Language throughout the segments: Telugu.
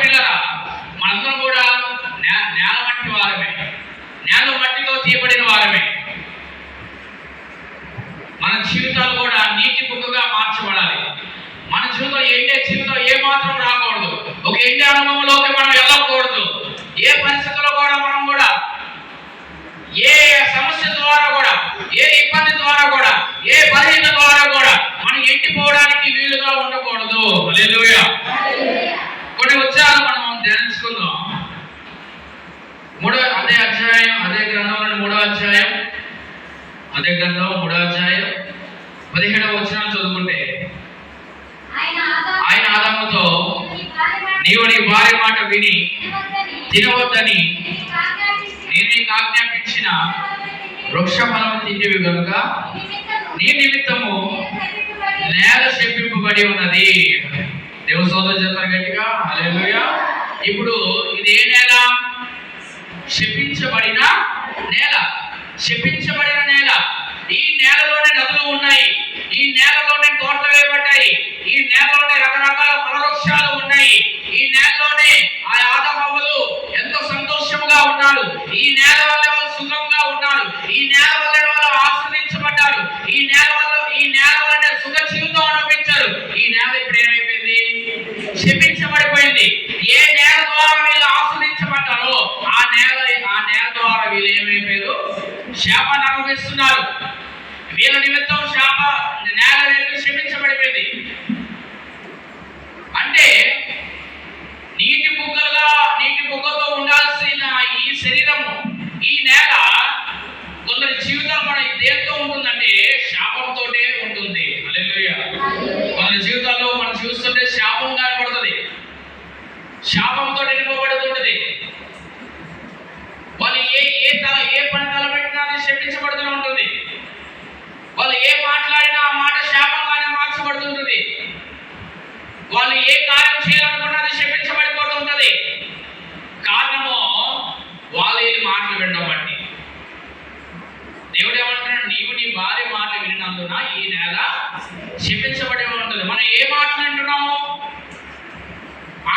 పిల్లరా, మనందరం కూడా నేల మట్టి వారమే, నేల మట్టితో తీయబడిన వారమే. మన జీవితాలు కూడా నీటి బుగ్గగా మార్చబడాలి. మన జీవితం ఎండే జీవితం ఏ మాత్రం రాకూడదు. ఒక ఎండే అనుభవంలోకి మనం వెళ్ళకూడదు. ఏ పరిస్థితుల్లో కూడా మనం కూడా, ఏ సమస్య ద్వారా కూడా, ఏ ఇబ్బంది ద్వారా కూడా, ఏ బలహీనత ద్వారా కూడా మనం ఎండిపోవడానికి వీలుగా ఉండకూడదు. హల్లెలూయా. కొన్ని ఉత్సాహాలు మనం ధ్యానించుకుందాం. అదే అధ్యాయం, అదే గ్రంథంలోని 3వ అధ్యాయం, అదే గ్రంథం 3వ అధ్యాయం 17వ వచనం చదువుకుంటే, ఆయన ఆదాముతో, నీవు నీ భార్య మాట విని తినవద్దని నేను నీకు ఆజ్ఞాపించిన వృక్ష ఫలము తింటివి గనుక నీ నిమిత్తము నేల శపింపబడి ఉన్నది. దేవుని సోదరులు చెప్తారు గట్టిగా హల్లెలూయా. ఇప్పుడు ఇది ఏ నేల? శపించబడిన నేల. శపించబడిన నేల. ఈ నేలలోనే నదులు ఉన్నాయి, ఈ నేలలోనే తోటలు వేయబడ్డాయి, ఈ నేలలోనే రకరకాల ఫలవృక్షాలు ఉన్నాయి, ఈ నేలలోనే ఆ ఆదామవ్వలు ఎంతో సంతోషంగా ఉన్నారు, ఈ నేల వల్ల వాళ్ళు సుఖంగా ఉన్నారు, ఈ నేల వల్ల వాళ్ళు ఆశ్రయించబడ్డారు, ఈ నేల వల్ల సుఖ జీవితం అనుభవించారు. ఈ నేల ఇప్పుడు ఏమైపోయింది? శపించబడిపోయింది. ఏ నేల ద్వారా వీళ్ళు ఆశ్రయించబడ్డారో ఆ నేల ద్వారా వీళ్ళు ఏమైపోయారు? శాపాన్ని అనుభవిస్తున్నారు. వీళ్ళ నిమిత్తం నేల శపించబడిపోయింది. అంటే నీటి బుగ్గతో ఉండాల్సిన ఈ శరీరము, ఈ నేల కొందరి జీవితాలు మన దేంతో ఉంటుందంటే శాపంతోనే ఉంటుంది. హల్లెలూయా. కొందరి జీవితాల్లో మనం చూస్తుంటే శాపం కనబడుతుంది, శాపంతో నింపబడుతుంటది. వాళ్ళు ఏ పని తలపెట్టినా అది శపించబడుతూ ఉంటుంది. వాళ్ళు ఏ మాట్లాడినా ఆ మాట శాపంగానే మార్చబడుతుంటుంది. వాళ్ళు ఏ కార్యం చేయాలనుకున్నా అది శపించబడిపోతుంటది. కారణము వాళ్ళు ఈ మాటలు వినడం బట్టి. దేవుడు ఏమంటున్నాడు? నీవు నీ భార్య మాట వినినందున ఈ నేల శపించబడి ఉంటుంది. మనం ఏ మాటలు వింటున్నాము?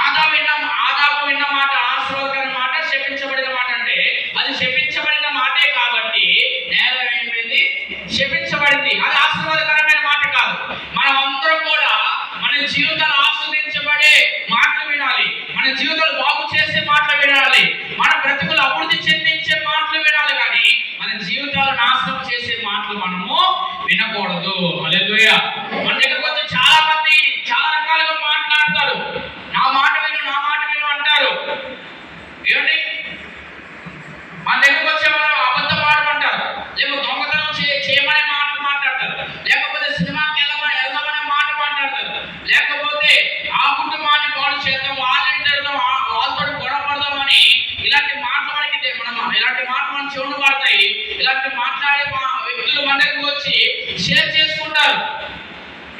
ఆదాము విన్న మాట ఆశీర్వాదకరమైన మాట, శపించబడిన మాట. అంటే అది శపించబడిన మాటే కాబట్టి నేల ఏమైంది? శపించబడింది. అది ఆశీర్వాదకరమైన మాట కాదు. మనం అందరం కూడా మన జీవితాలు ఆస్వాదించబడే మాటలు వినాలి, మన జీవితాలు బాగు చేసే మాటలు వినాలి, మన బ్రతుకులు అభివృద్ధి చెందించే మాటలు వినాలి. కానీ మన జీవితాలు నాశనం చేసే మాటలు మనము వినకూడదు. హల్లెలూయా. మన దగ్గరకు వచ్చి చాలా మంది చాలా రకాలుగా మాట్లాడతారు. నా మాట విను అంటారు. ఏమండి, మన దగ్గరకు వచ్చే మనం అబద్ధం ఆడమంటారు, లేకపోతే దొంగతనం చేయమనే మాటలు మాట్లాడతారు, లేకపోతే సినిమాకి వెళ్దామనే మాట మాట్లాడతారు, లేకపోతే ఆ కుటుంబాన్ని పాడు చేద్దాం, వాళ్ళతో గొడవ పడదామని ఇలాంటి మాటలు మన చెవులు పడతాయి. ఇలాంటి మాట్లాడే వ్యక్తులు మన దగ్గరకు వచ్చి షేర్ చేసుకుంటారు.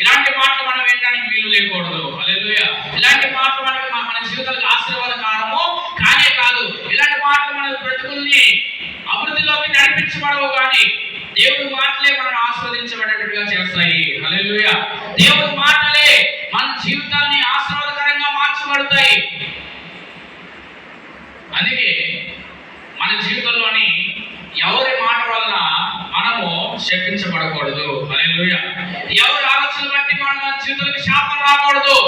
ఇలాంటి మాటలు మనం వినడానికి వీలు లేకూడదు. హల్లెలూయా. ఇలాంటి మాటలు మన జీవితాలకు ఆశీర్వాదకరము కానే కాదు. ఇలాంటి మాటలు మన బ్రతుకుల్ని అభివృద్ధిలోకి నడిపించబడవు, కానీ దేవుడి మాటలే మనం ఆస్వాదించబడేటట్టుగా చేస్తాయి. హల్లెలూయా. దేవుడి మాటలే మన జీవితాన్ని ఆశీర్వాదకరంగా మార్చబడతాయి. అందుకే మన జీవితంలోని ఎవరి మాట వలన మనము శపించబడకూడదు. హల్లెలూయా. ఎవరి ఆలోచనలు బట్టి మన జీవితానికి శాపం రాకూడదు.